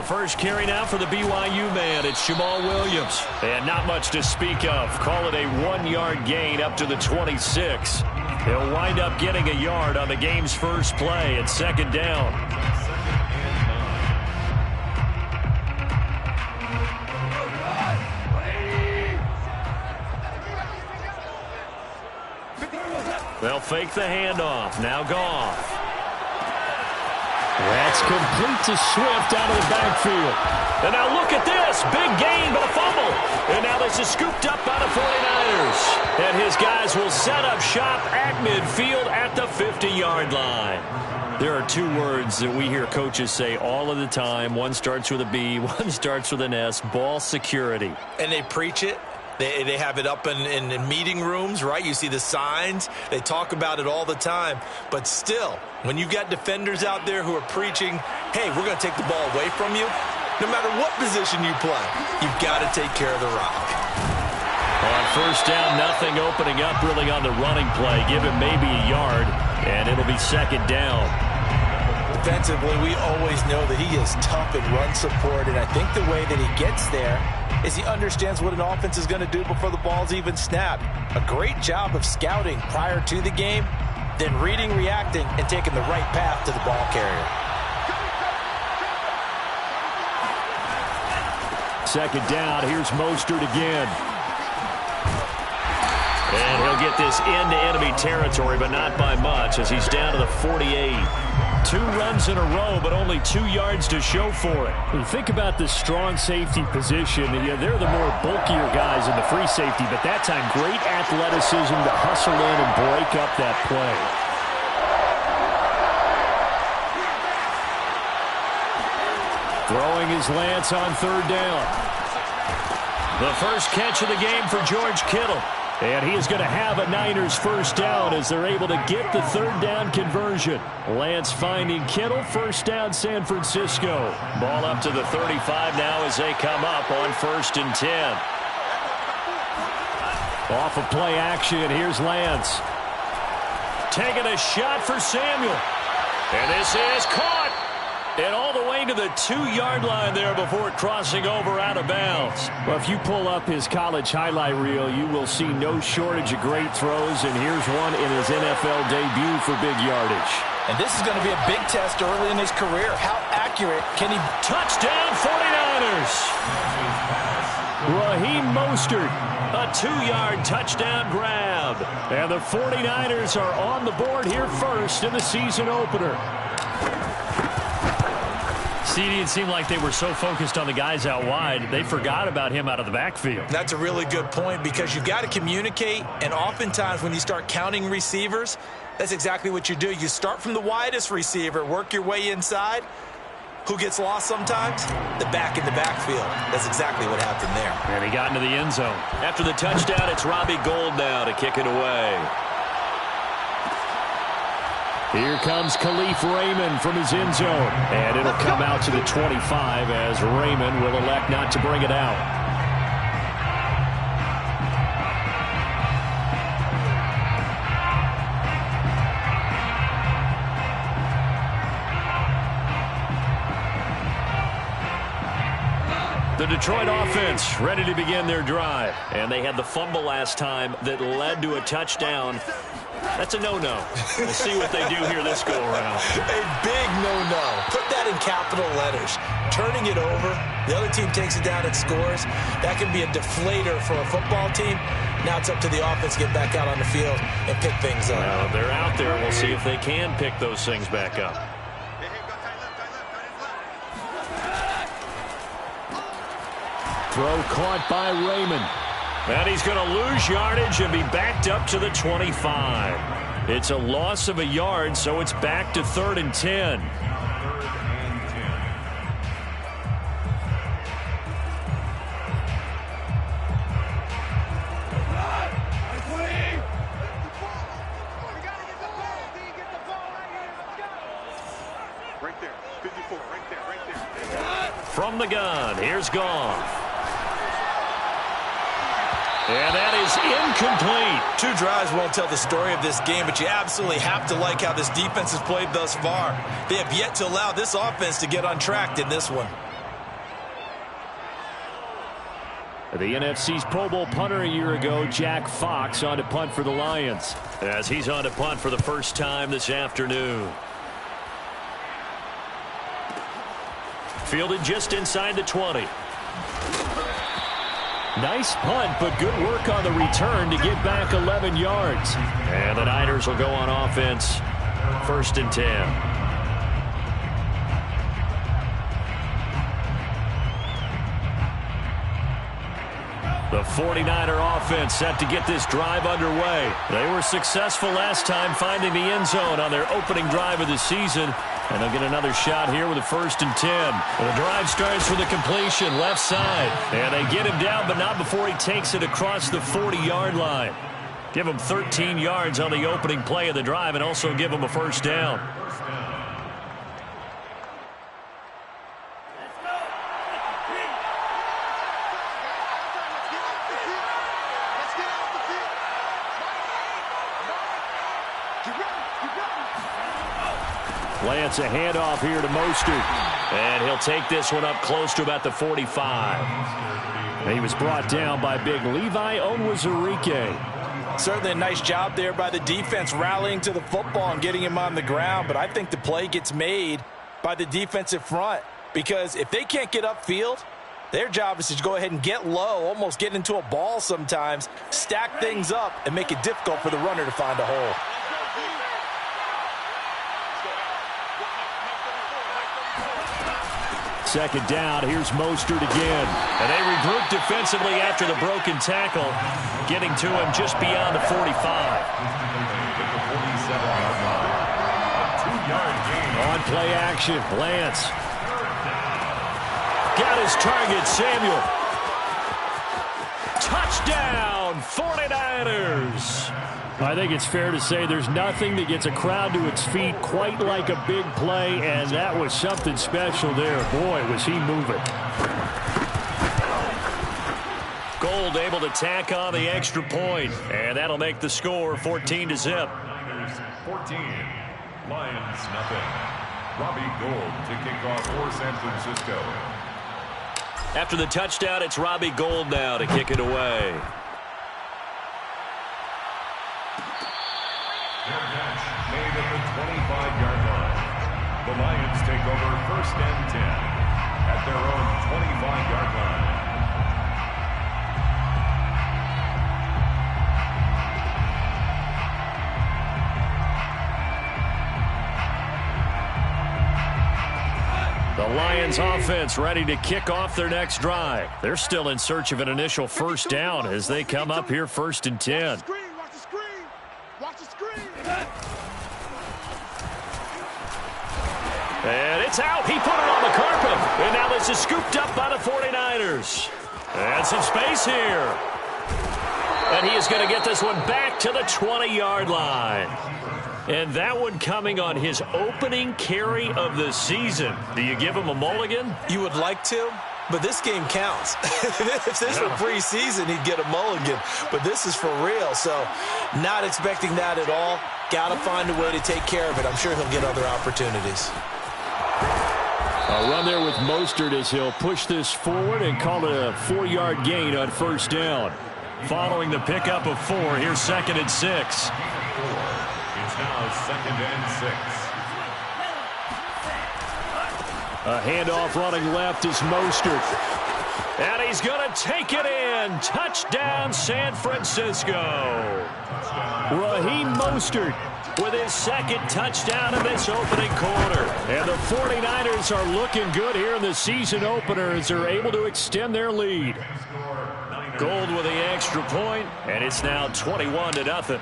A first carry now for the BYU man. It's Jamal Williams. And not much to speak of. Call it a 1-yard gain up to the 26. He'll wind up getting a yard on the game's first play at second down. They'll fake the handoff. Now Goff. That's complete to Swift out of the backfield. And now look at this. Big gain, but a fumble. And now this is scooped up by the 49ers. And his guys will set up shop at midfield at the 50-yard line. There are two words that we hear coaches say all of the time. One starts with a B, one starts with an S. Ball security. And they preach it. They have it up in meeting rooms, right? You see the signs. They talk about it all the time. But still, when you've got defenders out there who are preaching, hey, we're going to take the ball away from you, no matter what position you play, you've got to take care of the rock. On first down, nothing opening up really on the running play. Give him maybe a yard, and it'll be second down. Defensively, we always know that he is tough in run support, and I think the way that he gets there is he understands what an offense is going to do before the ball's even snapped. A great job of scouting prior to the game, then reading, reacting, and taking the right path to the ball carrier. Second down, here's Mostert again. And he'll get this into enemy territory, but not by much as he's down to the 48. 2 runs in a row, but only 2 yards to show for it. When you think about the strong safety position, they're the more bulkier guys in the free safety, but that time great athleticism to hustle in and break up that play. Throwing his Lance on third down. The first catch of the game for George Kittle. And he is going to have a Niners first down as they're able to get the third down conversion. Lance finding Kittle, first down San Francisco. Ball up to the 35 now as they come up on 1st and 10. Off of play action, here's Lance. Taking a shot for Samuel. And this is caught. And all the way to the 2-yard line there before crossing over out of bounds. Well, if you pull up his college highlight reel, you will see no shortage of great throws, and here's one in his NFL debut for big yardage. And this is going to be a big test early in his career. How accurate can he... Touchdown 49ers! Raheem Mostert, a 2-yard touchdown grab. And the 49ers are on the board here first in the season opener. CD, it seemed like they were so focused on the guys out wide, they forgot about him out of the backfield. That's a really good point because you've got to communicate, and oftentimes when you start counting receivers, that's exactly what you do. You start from the widest receiver, work your way inside. Who gets lost sometimes? The back in the backfield. That's exactly what happened there. And he got into the end zone. After the touchdown, it's Robbie Gould now to kick it away. Here comes Khalif Raymond from his end zone. And it'll come out to the 25 as Raymond will elect not to bring it out. The Detroit offense ready to begin their drive. And they had the fumble last time that led to a touchdown. That's a no-no. We'll see what they do here this go-around. A big no-no. Put that in capital letters. Turning it over, the other team takes it down and scores. That can be a deflator for a football team. Now it's up to the offense to get back out on the field and pick things up. Well, they're out there. We'll see if they can pick those things back up. Throw caught by Raymond. And he's going to lose yardage and be backed up to the 25. It's a loss of a yard, so it's back to 3rd and 10. Right there, 54, right there. From the gun, here's Goff. And that is incomplete. 2 drives won't tell the story of this game, but you absolutely have to like how this defense has played thus far. They have yet to allow this offense to get untracked in this one. The NFC's Pro Bowl punter a year ago, Jack Fox, on to punt for the Lions. As he's on to punt for the first time this afternoon. Fielded just inside the 20. Nice punt, but good work on the return to get back 11 yards. And the Niners will go on offense. 1st and 10. The 49er offense set to get this drive underway. They were successful last time finding the end zone on their opening drive of the season. And they'll get another shot here with a 1st and 10. The drive starts with a completion left side. And they get him down, but not before he takes it across the 40-yard line. Give him 13 yards on the opening play of the drive and also give him a 1st down. Lance, a handoff here to Mostert. And he'll take this one up close to about the 45. And he was brought down by big Levi Onwuzurike. Certainly a nice job there by the defense rallying to the football and getting him on the ground. But I think the play gets made by the defensive front. Because if they can't get upfield, their job is to go ahead and get low, almost get into a ball sometimes, stack things up, and make it difficult for the runner to find a hole. Second down, here's Mostert again. And they regroup defensively after the broken tackle, getting to him just beyond the 45. On play action, Lance. Got his target, Samuel. Touchdown, 49ers. I think it's fair to say there's nothing that gets a crowd to its feet quite like a big play, and that was something special there. Boy, was he moving. Gold able to tack on the extra point, and that'll make the score 14-0. 14, Lions nothing. Robbie Gould to kick off for San Francisco. After the touchdown, it's Robbie Gould now to kick it away. Made at the 25-yard line. The Lions take over 1st and 10 at their own 25-yard line. The Lions offense ready to kick off their next drive. They're still in search of an initial 1st down as they come up here 1st and 10. And it's out. He put it on the carpet. And now this is scooped up by the 49ers. And some space here. And he is going to get this one back to the 20-yard line. And that one coming on his opening carry of the season. Do you give him a mulligan? You would like to, but this game counts. If this were preseason, he'd get a mulligan. But this is for real, so not expecting that at all. Got to find a way to take care of it. I'm sure he'll get other opportunities. A run there with Mostert as he'll push this forward and call it a 4-yard gain on 1st down. Following the pickup of 4, here's 2nd and 6. It's now 2nd and 6. A handoff running left is Mostert. And he's going to take it in. Touchdown, San Francisco. Raheem Mostert with his 2nd touchdown in this opening quarter. And the 49ers are looking good here in the season opener as they're able to extend their lead. Gould with the extra point, and it's now 21-0.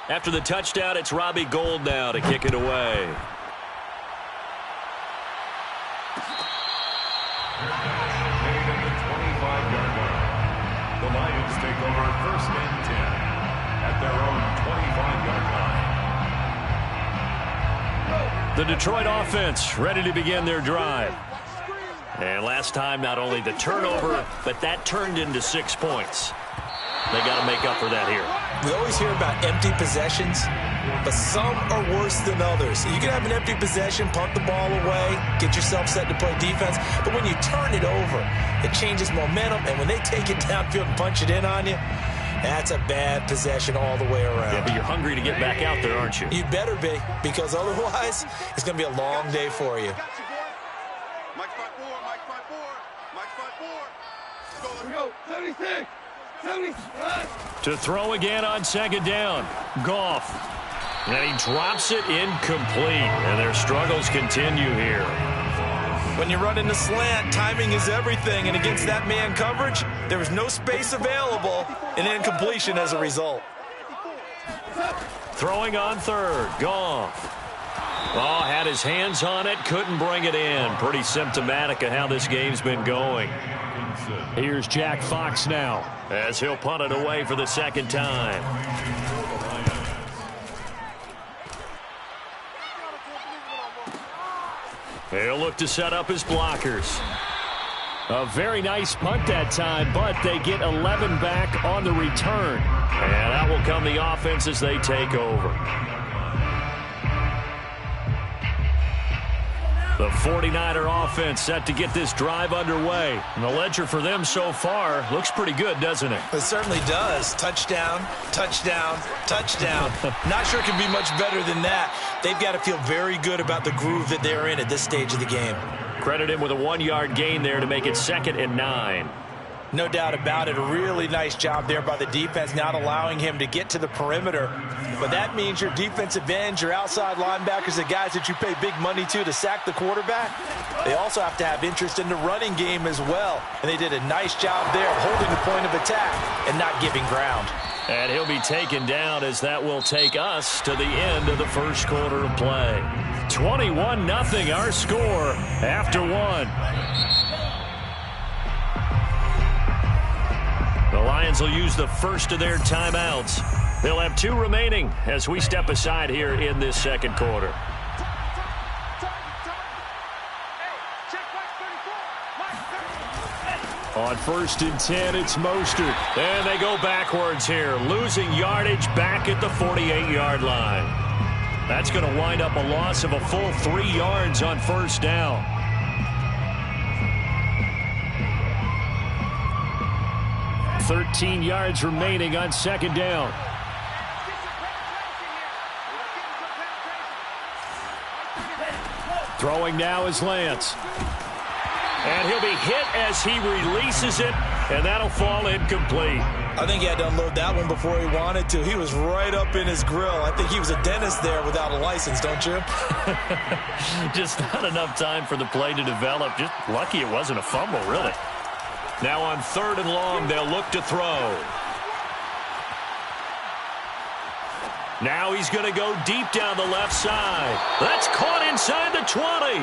After the touchdown, it's Robbie Gould now to kick it away. Made at the 25-yard line. The Lions take over 1st and 10 at their own 25-yard line. The Detroit offense ready to begin their drive. And last time, not only the turnover, but that turned into 6 points. They got to make up for that here. We always hear about empty possessions, but some are worse than others. You can have an empty possession, punt the ball away, get yourself set to play defense, but when you turn it over, it changes momentum, and when they take it downfield and punch it in on you, that's a bad possession all the way around. Yeah, but you're hungry to get back out there, aren't you? You better be, because otherwise, it's going to be a long day for you. Mike 5-4, Mike 5-4, Mike 5-4. Let's go, 76. 75. To throw again on second down. Goff. And he drops it incomplete. And their struggles continue here. When you run in the slant, timing is everything. And against that man coverage, there was no space available. And incompletion as a result. Throwing on third. Goff. Oh, had his hands on it. Couldn't bring it in. Pretty symptomatic of how this game's been going. Here's Jack Fox now, as he'll punt it away for the second time. He'll look to set up his blockers. A very nice punt that time, but they get 11 back on the return. And out will come the offense as they take over. The 49er offense set to get this drive underway. And the ledger for them so far looks pretty good, doesn't it? It certainly does. Touchdown, touchdown, touchdown. Not sure it can be much better than that. They've got to feel very good about the groove that they're in at this stage of the game. Credit him with a 1-yard gain there to make it 2nd and 9. No doubt about it. A really nice job there by the defense, not allowing him to get to the perimeter. But that means your defensive ends, your outside linebackers, the guys that you pay big money to sack the quarterback, they also have to have interest in the running game as well. And they did a nice job there of holding the point of attack and not giving ground. And he'll be taken down as that will take us to the end of the first quarter of play. 21-0 our score after one. The Lions will use the first of their timeouts. They'll have 2 remaining as we step aside here in this second quarter. On 1st and 10, it's Mostert. And they go backwards here, losing yardage back at the 48-yard line. That's going to wind up a loss of a full 3 yards on first down. $13 yards remaining on second down. Throwing now is Lance. And he'll be hit as he releases it, and that'll fall incomplete. I think he had to unload that one before he wanted to. He was right up in his grill. I think he was a dentist there without a license, don't you? Just not enough time for the play to develop. Just lucky it wasn't a fumble, really. Now on 3rd and long, they'll look to throw. Now he's going to go deep down the left side. That's caught inside the 20.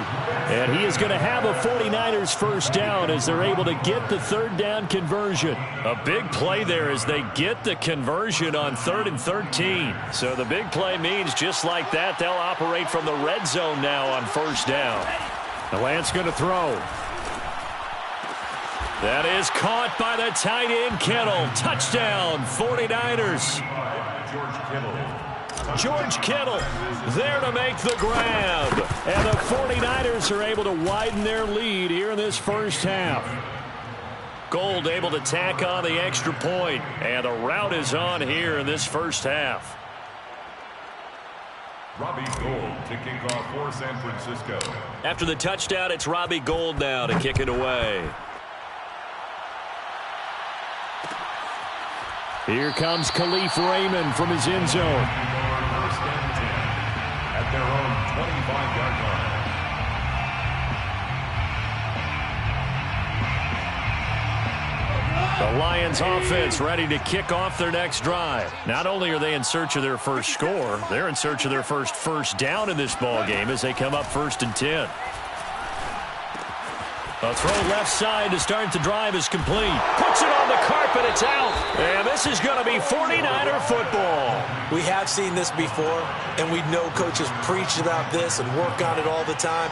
And he is going to have a 49ers first down as they're able to get the 3rd down conversion. A big play there as they get the conversion on 3rd and 13. So the big play means just like that, they'll operate from the red zone now on first down. The Lance going to throw. That is caught by the tight end, Kittle. Touchdown, 49ers. George Kittle there to make the grab. And the 49ers are able to widen their lead here in this first half. Gold able to tack on the extra point. And the route is on here in this first half. Robbie Gould to kick off for San Francisco. After the touchdown, it's Robbie Gould now to kick it away. Here comes Khalif Raymond from his end zone. First and 10 at their own 25-yard line. The Lions offense ready to kick off their next drive. Not only are they in search of their first score, they're in search of their first down in this ball game as they come up 1st and 10. A throw left side to start the drive is complete. Puts it on the carpet, it's out. And this is going to be 49er football. We have seen this before, and we know coaches preach about this and work on it all the time.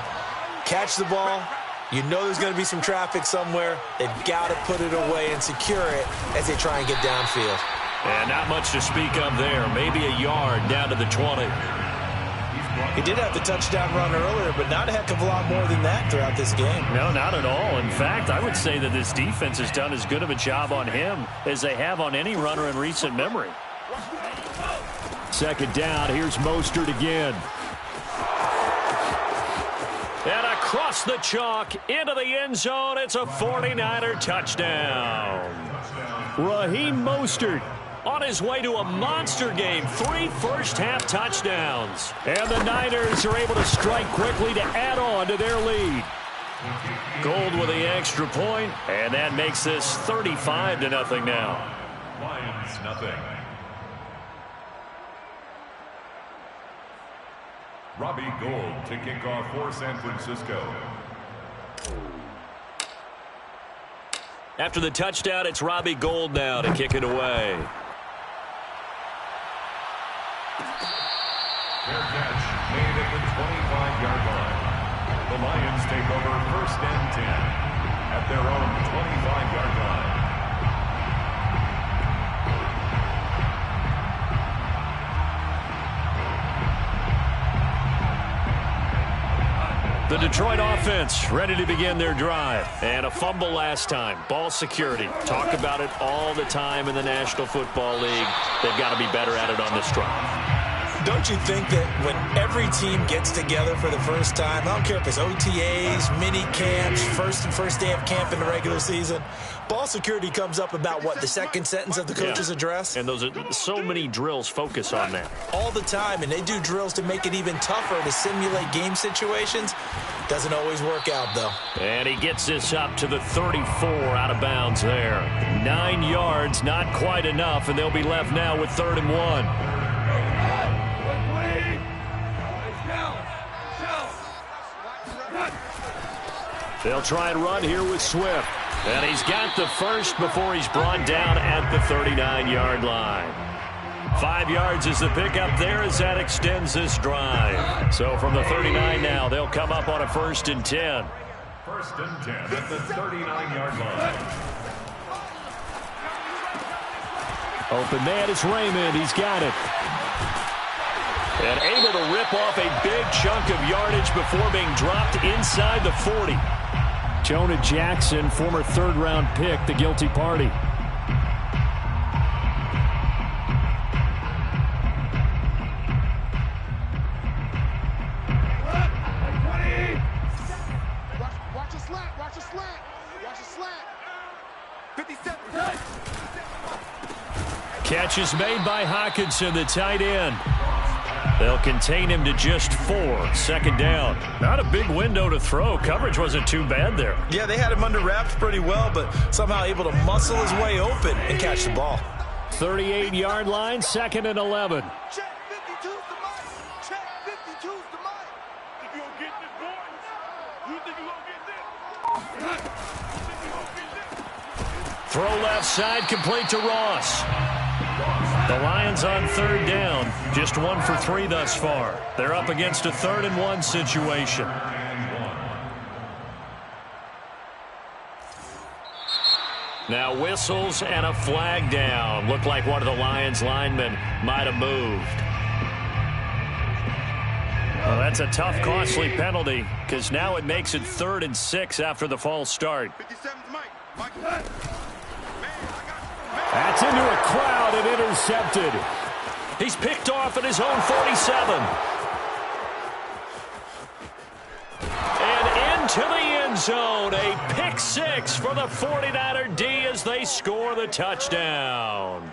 Catch the ball. You know there's going to be some traffic somewhere. They've got to put it away and secure it as they try and get downfield. And not much to speak of there. Maybe a yard down to the 20. He did have the touchdown run earlier, but not a heck of a lot more than that throughout this game. No, not at all. In fact, I would say that this defense has done as good of a job on him as they have on any runner in recent memory. Second down, here's Mostert again. And across the chalk, into the end zone, it's a 49er touchdown. Raheem Mostert on his way to a monster game. 3 first-half touchdowns. And the Niners are able to strike quickly to add on to their lead. Gold with the extra point, and that makes this 35-0 now. Lions nothing. Robbie Gould to kick off for San Francisco. After the touchdown, it's Robbie Gould now to kick it away. Fair catch made at the 25-yard line. The Lions take over 1st and 10 at their own 25-yard line. The Detroit offense ready to begin their drive. And a fumble last time. Ball security. Talk about it all the time in the National Football League. They've got to be better at it on this drive. Don't you think that when every team gets together for the first time, I don't care if it's OTAs, mini camps, first day of camp in the regular season, ball security comes up about, what, the second sentence of the coach's address? And those are so many drills focus on that. All the time, and they do drills to make it even tougher to simulate game situations. Doesn't always work out, though. And he gets this up to the 34 out of bounds there. 9 yards, not quite enough, and they'll be left now with 3rd and 1. They'll try and run here with Swift. And he's got the first before he's brought down at the 39-yard line. 5 yards is the pickup there as that extends this drive. So from the 39 now, they'll come up on a 1st and 10. 1st and 10 at the 39-yard line. Open man is Raymond. He's got it. And able to rip off a big chunk of yardage before being dropped inside the 40. Jonah Jackson, former 3rd-round pick, the guilty party. Watch a slant, watch a slant, watch a slant. 57. Catch is made by Hockenson, the tight end. They'll contain him to just 4. 2nd down. Not a big window to throw. Coverage wasn't too bad there. Yeah, they had him under wraps pretty well, but somehow able to muscle his way open and catch the ball. 38-yard line, 2nd and 11. Check 52's the mic. Check 52's the mic. If you don't get this, boys, you think you gonna get this? Throw left side, complete to Ross. The Lions on 3rd down. Just 1 for 3 thus far. They're up against a 3rd and 1 situation. Now whistles and a flag down. Looked like one of the Lions linemen might have moved. Well, that's a tough, costly penalty because now it makes it 3rd and 6 after the false start. 57's Mike. Mike. That's into a crowd and intercepted. He's picked off at his own 47. And into the end zone. A pick 6 for the 49er D as they score the touchdown.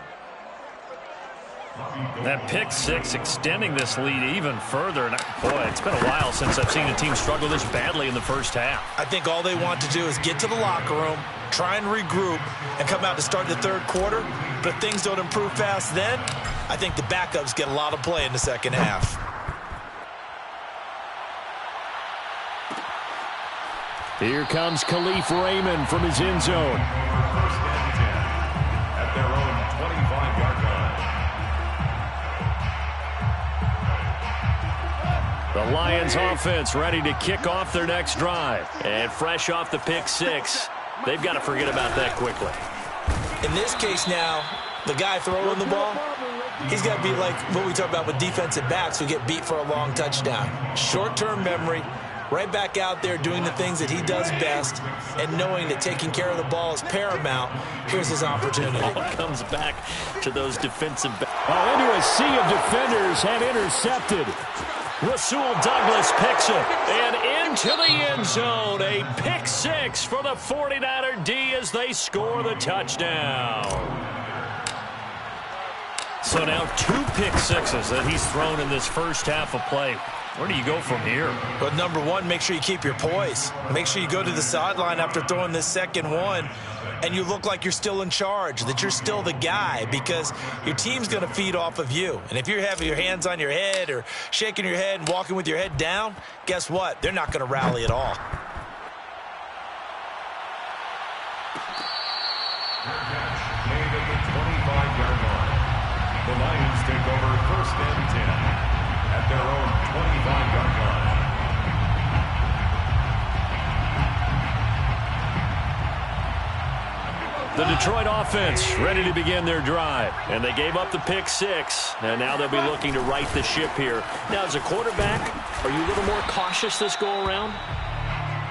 That pick 6 extending this lead even further. And boy, it's been a while since I've seen a team struggle this badly in the first half. I think all they want to do is get to the locker room, try and regroup, and come out to start the 3rd quarter. But if things don't improve fast then, I think the backups get a lot of play in the 2nd half. Here comes Khalif Raymond from his end zone. 1st and 10 at their own 25-yard line. The Lions offense ready to kick off their next drive. And fresh off the pick 6, they've got to forget about that quickly. In this case now, the guy throwing the ball, he's got to be like what we talk about with defensive backs who get beat for a long touchdown. Short-term memory, right back out there doing the things that he does best, and knowing that taking care of the ball is paramount. Here's his opportunity. Ball comes back to those defensive backs. Into a sea of defenders and intercepted. Rasul Douglas picks it, and into the end zone. A pick six for the 49er D as they score the touchdown. So now 2 pick sixes that he's thrown in this first half of play. Where do you go from here? But number one, make sure you keep your poise. Make sure you go to the sideline after throwing this second one, and you look like you're still in charge, that you're still the guy, because your team's going to feed off of you. And if you're having your hands on your head or shaking your head and walking with your head down, guess what? They're not going to rally at all. Made at the 25-yard line. The Lions take over 1st and 10 at their own 25-yard line. The Detroit offense ready to begin their drive. And they gave up the pick six. And now they'll be looking to right the ship here. Now, as a quarterback, are you a little more cautious this go-around?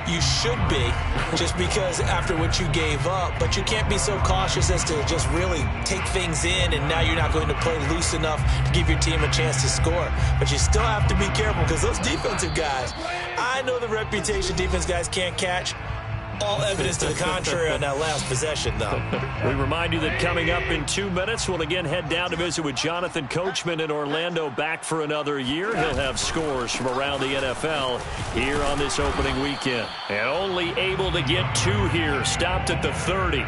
You should be, just because after what you gave up, but you can't be so cautious as to just really take things in, and now you're not going to play loose enough to give your team a chance to score. But you still have to be careful, because those defensive guys, I know the reputation defense guys can't catch. All evidence to the contrary on that last possession, though. We remind you that coming up in 2 minutes, we'll again head down to visit with Jonathan Coachman in Orlando, back for another year. He'll have scores from around the NFL here on this opening weekend. And only able to get 2 here, stopped at the 30.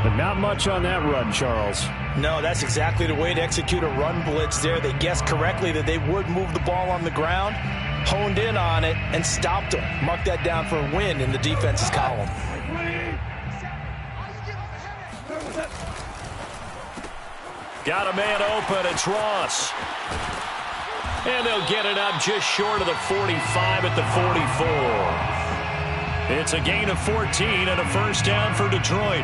But not much on that run, Charles. No, that's exactly the way to execute a run blitz there. They guessed correctly that they would move the ball on the ground, honed in on it, and stopped them. Mark that down for a win in the defense's column. Got a man open. It's Ross. And they'll get it up just short of the 45 at the 44. It's a gain of 14 and a first down for Detroit.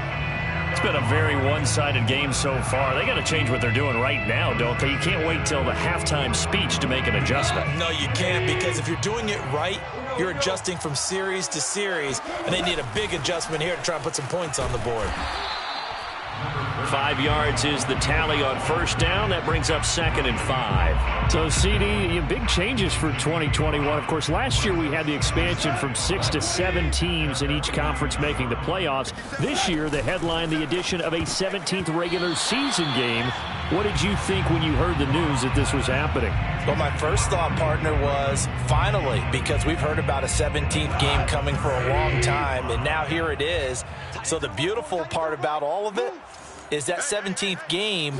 It's been a very one-sided game so far. They got to change what they're doing right now, don't they? You can't wait till the halftime speech to make an adjustment. No, you can't, because if you're doing it right, you're adjusting from series to series, and they need a big adjustment here to try and put some points on the board. 5 yards is the tally on first down. That brings up 2nd and 5. So, CD, big changes for 2021. Of course, last year we had the expansion from 6 to 7 teams in each conference making the playoffs. This year, the headline, the addition of a 17th regular season game. What did you think when you heard the news that this was happening? Well, my first thought, partner, was finally, because we've heard about a 17th game coming for a long time, and now here it is. So the beautiful part about all of it is that 17th game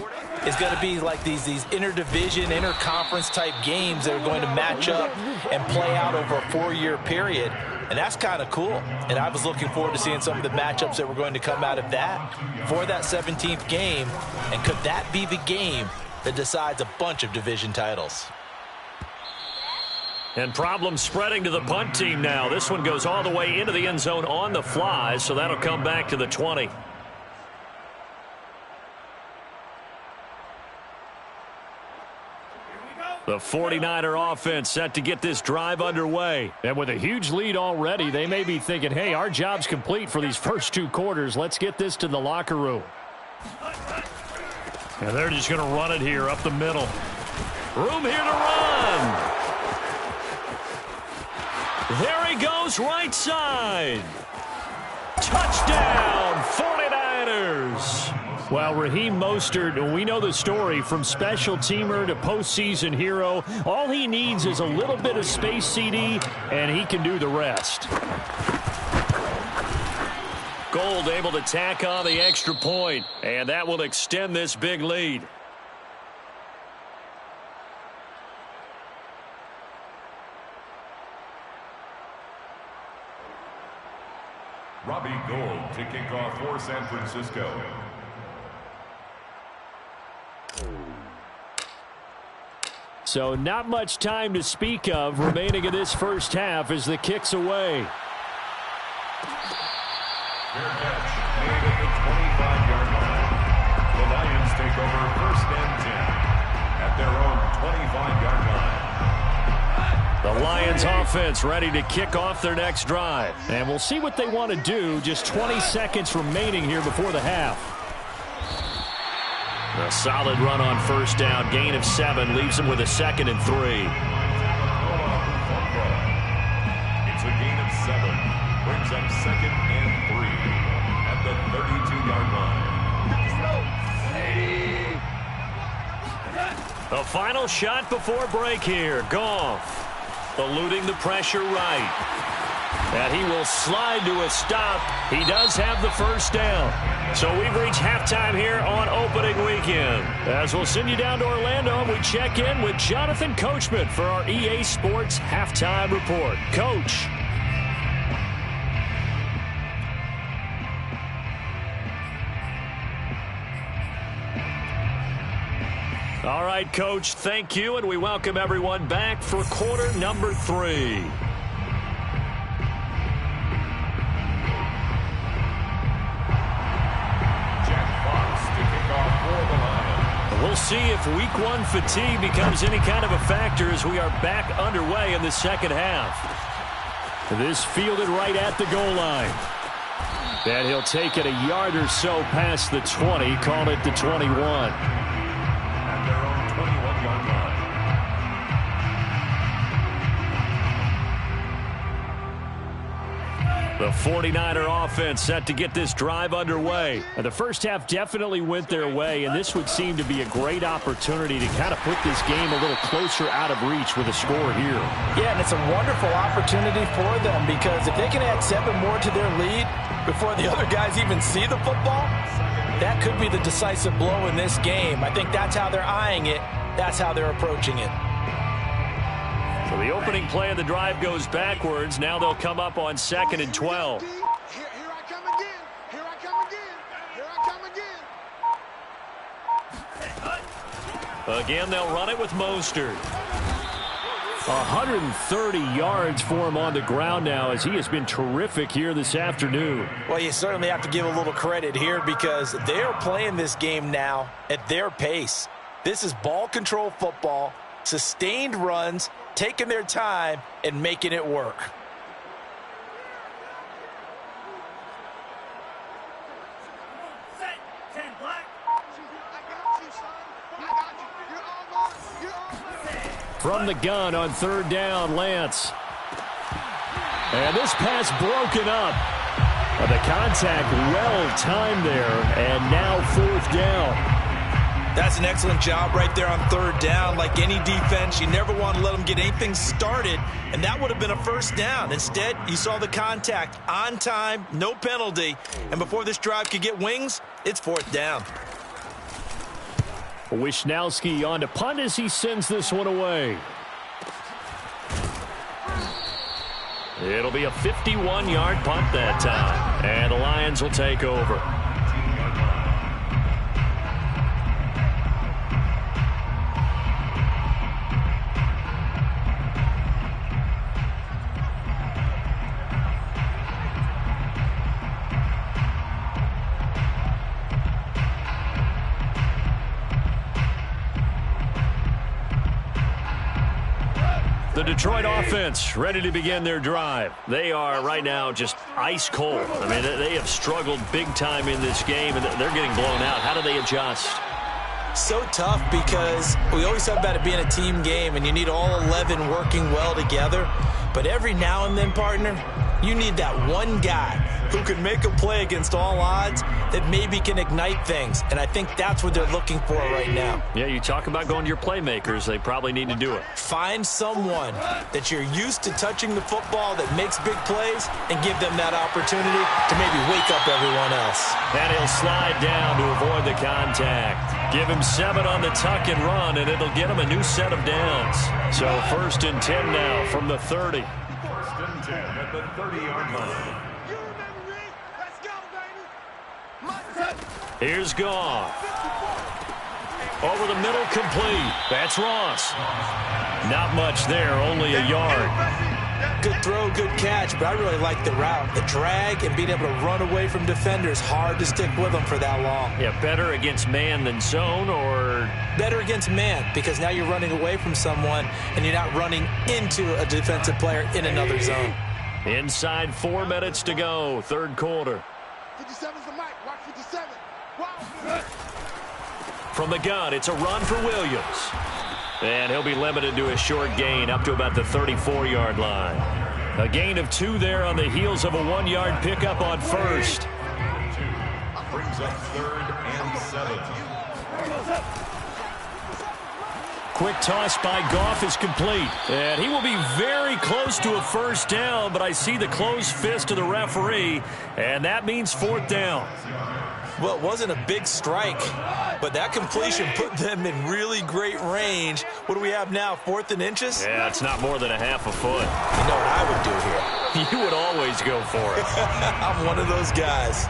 is going to be like these interdivision, interconference type games that are going to match up and play out over a 4-year period. And that's kind of cool. And I was looking forward to seeing some of the matchups that were going to come out of that for that 17th game. And could that be the game that decides a bunch of division titles? And problems spreading to the punt team now. This one goes all the way into the end zone on the fly, so that'll come back to the 20. The 49er offense set to get this drive underway. And with a huge lead already, they may be thinking, hey, our job's complete for these first 2 quarters. Let's get this to the locker room. And they're just going to run it here up the middle. Room here to run. There he goes, right side. Touchdown, 49ers. Well, Raheem Mostert, we know the story, from special teamer to postseason hero. All he needs is a little bit of space, CD, and he can do the rest. Gold able to tack on the extra point, and that will extend this big lead. Robbie Gould to kick off for San Francisco. So not much time to speak of remaining in this first half as the kick's away. Fair catch made at the 25-yard line. The Lions offense ready to kick off their next drive. And we'll see what they want to do. Just 20 seconds remaining here before the half. A solid run on first down. Gain of 7 leaves them with a 2nd and 3. It's a gain of 7. Brings up 2nd and 3 at the 32-yard line. The final shot before break here. Goff eluding the pressure right. And he will slide to a stop. He does have the first down. So we've reached halftime here on opening weekend. As we'll send you down to Orlando, we check in with Jonathan Coachman for our EA Sports Halftime Report. Coach. All right, Coach, thank you, and we welcome everyone back for quarter number 3. We'll see if week 1 fatigue becomes any kind of a factor as we are back underway in the second half. This fielded right at the goal line. And he'll take it a yard or so past the 20, call it the 21. At their own 21-yard line. The 49er offense set to get this drive underway. And the first half definitely went their way, and this would seem to be a great opportunity to kind of put this game a little closer out of reach with a score here. Yeah, and it's a wonderful opportunity for them because if they can add 7 more to their lead before the other guys even see the football, that could be the decisive blow in this game. I think that's how they're eyeing it. That's how they're approaching it. So the opening play of the drive goes backwards. Now they'll come up on 2nd and 12. Here I come again. Here I come again. Here I come again. Again, they'll run it with Mostert. 130 yards for him on the ground now as he has been terrific here this afternoon. Well, you certainly have to give a little credit here because they are playing this game now at their pace. This is ball control football, sustained runs, taking their time and making it work. From the gun on 3rd down, Lance. And this pass broken up. The contact well timed there, and now 4th down. That's an excellent job right there on 3rd down. Like any defense, you never want to let them get anything started, and that would have been a first down. Instead, you saw the contact on time, no penalty, and before this drive could get wings, it's 4th down. Wishnowski on to punt as he sends this one away. It'll be a 51-yard punt that time, and the Lions will take over. The Detroit offense ready to begin their drive. They are right now just ice cold. I mean, they have struggled big time in this game, and they're getting blown out. How do they adjust? So tough because we always talk about it being a team game, and you need all 11 working well together. But every now and then, partner, you need that one guy who can make a play against all odds that maybe can ignite things. And I think that's what they're looking for right now. Yeah, you talk about going to your playmakers. They probably need to do it. Find someone that you're used to touching the football that makes big plays and give them that opportunity to maybe wake up everyone else. And he'll slide down to avoid the contact. Give him 7 on the tuck and run, and it'll get him a new set of downs. So 1st and 10 now from the 30. 1st and 10 at the 30-yard line. Here's Goff. Over the middle, complete. That's Ross. Not much there, only a yard. Good throw, good catch, but I really like the route. The drag and being able to run away from defenders, hard to stick with them for that long. Yeah, better against man than zone, or? Better against man, because now you're running away from someone and you're not running into a defensive player in another zone. Inside 4 minutes to go, third quarter. 57's the mic. Watch 57. Wow. From the gun, it's a run for Williams. And he'll be limited to a short gain up to about the 34-yard line. A gain of 2 there on the heels of a 1-yard pickup on first. Brings up 3rd and 7. Quick toss by Goff is complete. And he will be very close to a first down, but I see the closed fist of the referee, and that means 4th down. Well, it wasn't a big strike, but that completion put them in really great range. What do we have now, 4th and inches? Yeah, it's not more than a half a foot. You know what I would do here? You would always go for it. I'm one of those guys.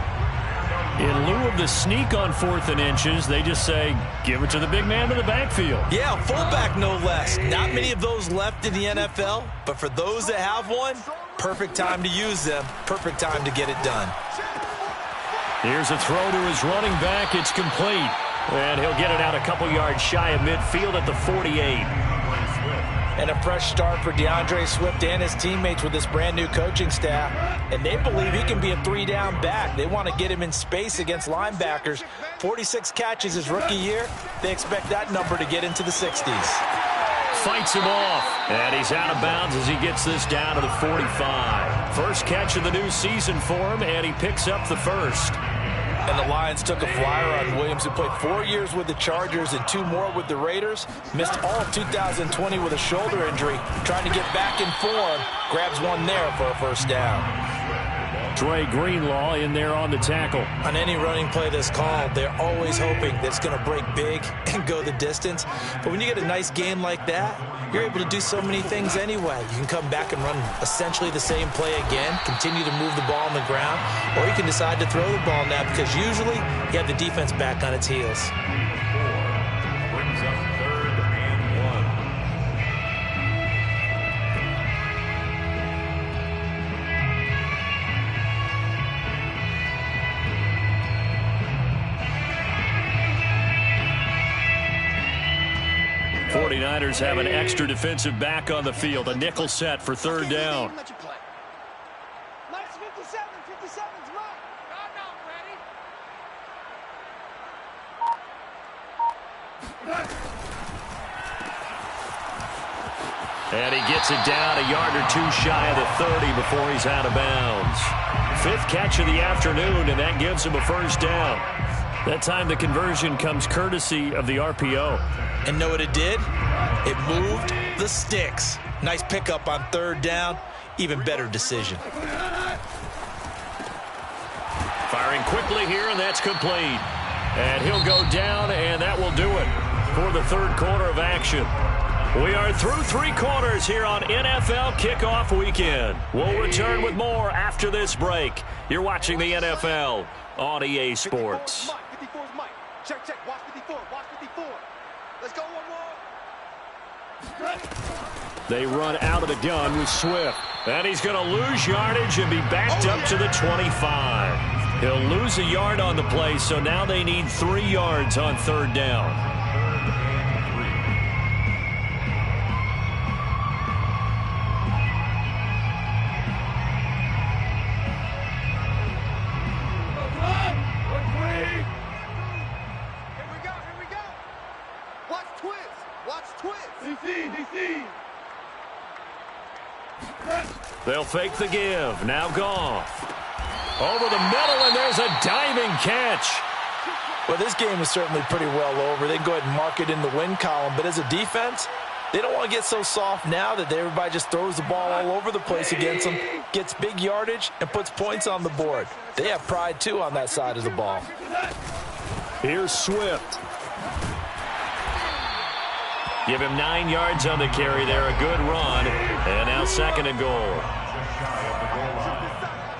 In lieu of the sneak on 4th and inches, they just say, give it to the big man in the backfield. Yeah, fullback no less. Not many of those left in the NFL, but for those that have one, perfect time to use them. Perfect time to get it done. Here's a throw to his running back. It's complete. And he'll get it out a couple yards shy of midfield at the 48. And a fresh start for DeAndre Swift and his teammates with this brand-new coaching staff. And they believe he can be a 3-down back. They want to get him in space against linebackers. 46 catches his rookie year. They expect that number to get into the 60s. Fights him off. And he's out of bounds as he gets this down to the 45. First catch of the new season for him, and he picks up the first. And the Lions took a flyer on Williams, who played 4 years with the Chargers and 2 more with the Raiders. Missed all of 2020 with a shoulder injury. Trying to get back in form. Grabs one there for a first down. Dre Greenlaw in there on the tackle. On any running play that's called, they're always hoping that it's going to break big and go the distance. But when you get a nice game like that, you're able to do so many things anyway. You can come back and run essentially the same play again, continue to move the ball on the ground, or you can decide to throw the ball now because usually you have the defense back on its heels. 4 brings up 3rd and 49ers have an extra defensive back on the field. A nickel set for 3rd down. Nice 57. 57's mine. I'm not ready. And he gets it down a yard or 2 shy of the 30 before he's out of bounds. 5th catch of the afternoon, and that gives him a first down. That time the conversion comes courtesy of the RPO. And know what it did? It moved the sticks. Nice pickup on 3rd down. Even better decision. Firing quickly here, and that's complete. And he'll go down, and that will do it for the 3rd quarter of action. We are through 3 quarters here on NFL Kickoff Weekend. We'll return with more after this break. You're watching the NFL on EA Sports. 54's Mike. Check, check. Watch 54. Watch 54. Let's go, 1-1. They run out of the gun with Swift. And he's going to lose yardage and be backed up to the 25. He'll lose a yard on the play, so now they need 3 yards on 3rd down. They'll fake the give. Now Goff. Over the middle, and there's a diving catch. Well, this game is certainly pretty well over. They can go ahead and mark it in the win column. But as a defense, they don't want to get so soft now that everybody just throws the ball all over the place against them, gets big yardage, and puts points on the board. They have pride, too, on that side of the ball. Here's Swift. Give him 9 yards on the carry there. A good run. And now 2nd and goal.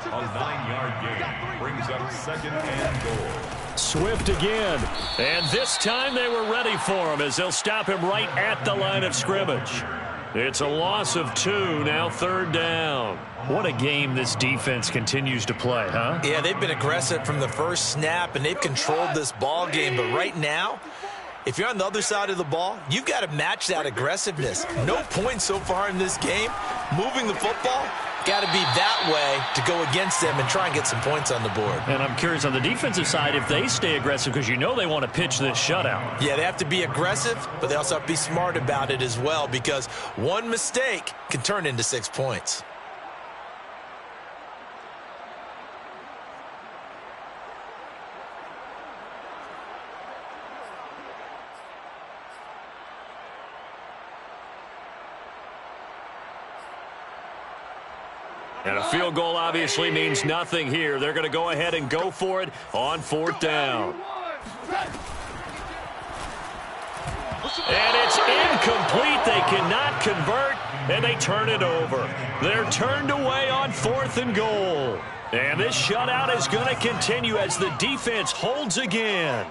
A 9-yard gain brings up 2nd and goal. Swift again. And this time they were ready for him as they'll stop him right at the line of scrimmage. It's a loss of 2, now 3rd down. What a game this defense continues to play, huh? Yeah, they've been aggressive from the first snap, and they've controlled this ball game. But right now, if you're on the other side of the ball, you've got to match that aggressiveness. No points so far in this game. Moving the football, got to be that way to go against them and try and get some points on the board. And I'm curious on the defensive side if they stay aggressive, because you know they want to pitch this shutout. Yeah, they have to be aggressive, but they also have to be smart about it as well, because one mistake can turn into 6 points. And a field goal obviously means nothing here. They're going to go ahead and go for it on 4th down. And it's incomplete. They cannot convert, and they turn it over. They're turned away on 4th and goal. And this shutout is going to continue as the defense holds again.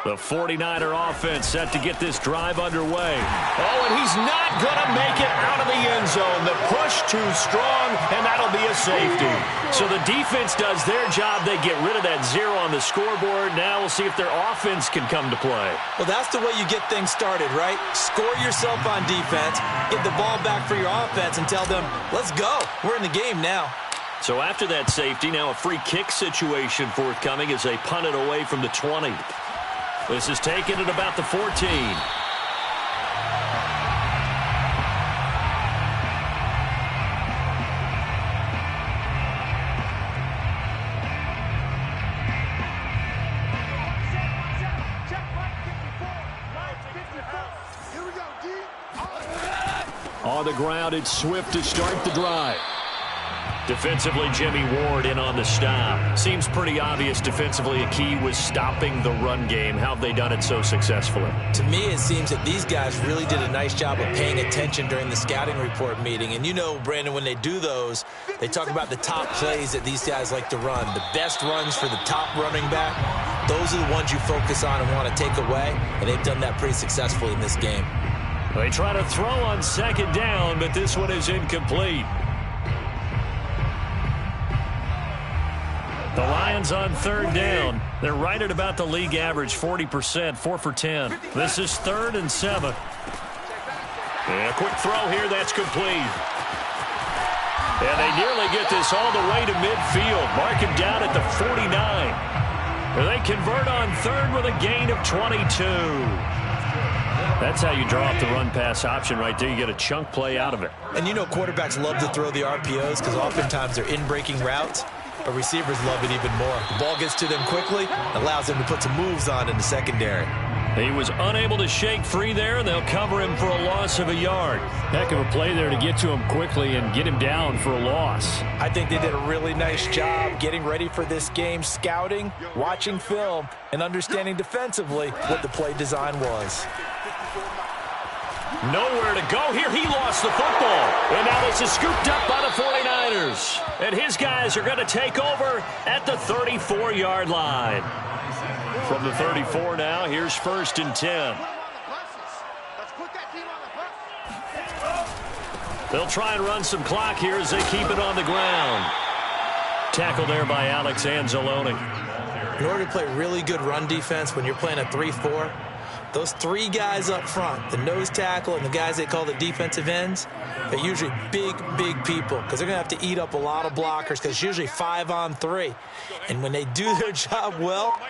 The 49er offense set to get this drive underway. Oh, and he's not going to make it out of the end zone. The push too strong, and that'll be a safety. So the defense does their job. They get rid of that 0 on the scoreboard. Now we'll see if their offense can come to play. Well, that's the way you get things started, right? Score yourself on defense, get the ball back for your offense, and tell them, let's go. We're in the game now. So after that safety, now a free kick situation forthcoming as they punt it away from the 20. This is taken at about the 14. On the ground, it's Swift to start the drive. Defensively, Jimmy Ward in on the stop. Seems pretty obvious defensively a key was stopping the run game. How have they done it so successfully? To me, it seems that these guys really did a nice job of paying attention during the scouting report meeting. And you know, Brandon, when they do those, they talk about the top plays that these guys like to run. The best runs for the top running back, those are the ones you focus on and want to take away. And they've done that pretty successfully in this game. They try to throw on 2nd down, but this one is incomplete. The Lions on 3rd down. They're right at about the league average, 40%, 4 for 10. This is 3rd and 7. And a quick throw here, that's complete. And they nearly get this all the way to midfield. Mark him down at the 49. They convert on 3rd with a gain of 22. That's how you draw up the run-pass option right there. You get a chunk play out of it. And you know quarterbacks love to throw the RPOs because oftentimes they're in-breaking routes. But receivers love it even more. The ball gets to them quickly, allows them to put some moves on in the secondary. He was unable to shake free there, and they'll cover him for a loss of a yard. Heck of a play there to get to him quickly and get him down for a loss. I think they did a really nice job getting ready for this game, scouting, watching film, and understanding defensively what the play design was. Nowhere to go here. He lost the football. And now this is scooped up by the 49ers. And his guys are going to take over at the 34-yard line. From the 34 now, here's 1st and 10. They'll try and run some clock here as they keep it on the ground. Tackle there by Alex Anzalone. In order to play really good run defense when you're playing a 3-4, those 3 guys up front, the nose tackle and the guys they call the defensive ends, they're usually big, big people because they're going to have to eat up a lot of blockers because it's usually 5 on 3. And when they do their job well,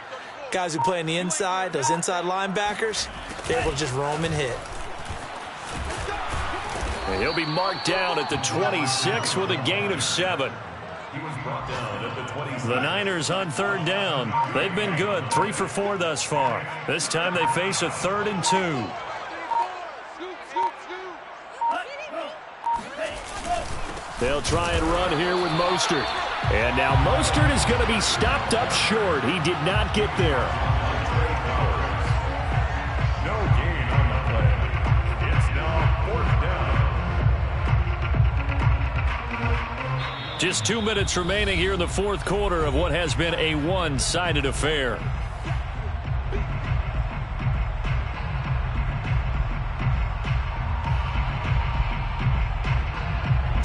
guys who play on the inside, those inside linebackers, they're able to just roam and hit. And he'll be marked down at the 26 with a gain of 7. The Niners on 3rd down. They've been good, 3 for 4 thus far. This time they face a 3rd and 2. They'll try and run here with Mostert. And now Mostert is going to be stopped up short. He did not get there. No gain on the play. It's now 4th down. Just 2 minutes remaining here in the 4th quarter of what has been a one-sided affair.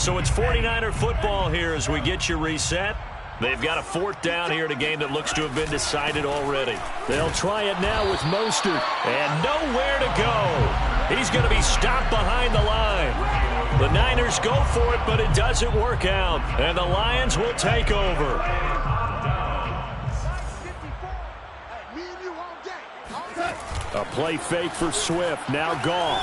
So it's 49er football here as we get you reset. They've got a 4th down here in a game that looks to have been decided already. They'll try it now with Mostert. And nowhere to go. He's going to be stopped behind the line. The Niners go for it, but it doesn't work out. And the Lions will take over. A play fake for Swift. Now Goff.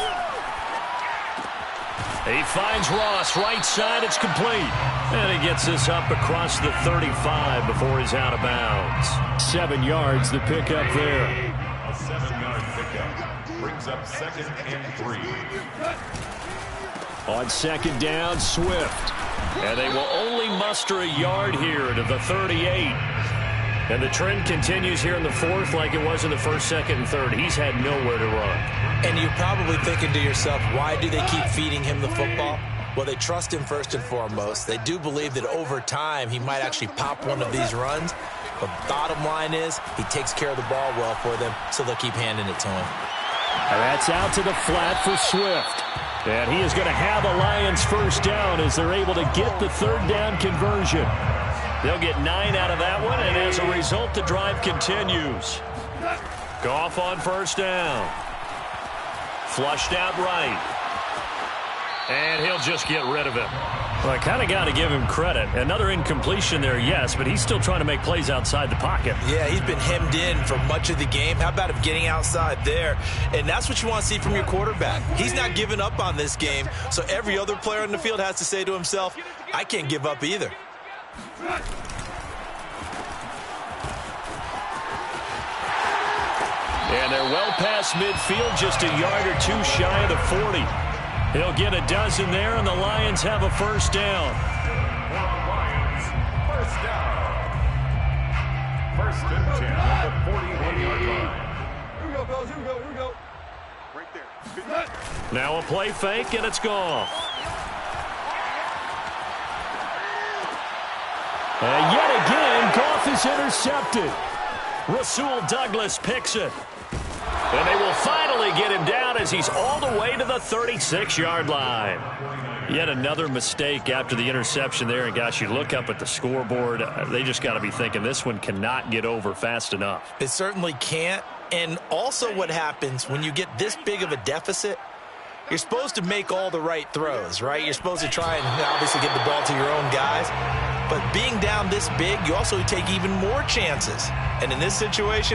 He finds Ross, right side, it's complete. And he gets this up across the 35 before he's out of bounds. 7 yards, the pickup there. A 7-yard pickup brings up 2nd and 3. On 2nd down, Swift. And they will only muster a yard here to the 38. And the trend continues here in the 4th like it was in the 1st, 2nd, and 3rd. He's had nowhere to run. And you're probably thinking to yourself, why do they keep feeding him the football? Well, they trust him first and foremost. They do believe that over time he might actually pop one of these runs. But bottom line is he takes care of the ball well for them, so they'll keep handing it to him. And that's out to the flat for Swift. And he is going to have a Lions 1st down as they're able to get the 3rd down conversion. They'll get 9 out of that one, and as a result, the drive continues. Goff on 1st down. Flushed out right. And he'll just get rid of it. Well, I kind of got to give him credit. Another incompletion there, yes, but he's still trying to make plays outside the pocket. Yeah, he's been hemmed in for much of the game. How about him getting outside there? And that's what you want to see from your quarterback. He's not giving up on this game, so every other player on the field has to say to himself, I can't give up either. And they're well past midfield, just a yard or 2 shy of the 40. He'll get a dozen there, and the Lions have a 1st down. Lions, 1st down. 1st and 10 at the 41-yard line. Here we go, fellas. Here we go. Here we go. Right there. Now a play fake, and it's gone. And yet again, Goff is intercepted. Rasul Douglas picks it. And they will finally get him down as he's all the way to the 36-yard line. Yet another mistake after the interception there. And, gosh, you look up at the scoreboard, they just got to be thinking this one cannot get over fast enough. It certainly can't. And also what happens when you get this big of a deficit, you're supposed to make all the right throws, right? You're supposed to try and obviously get the ball to your own guys. But being down this big, you also take even more chances. And in this situation,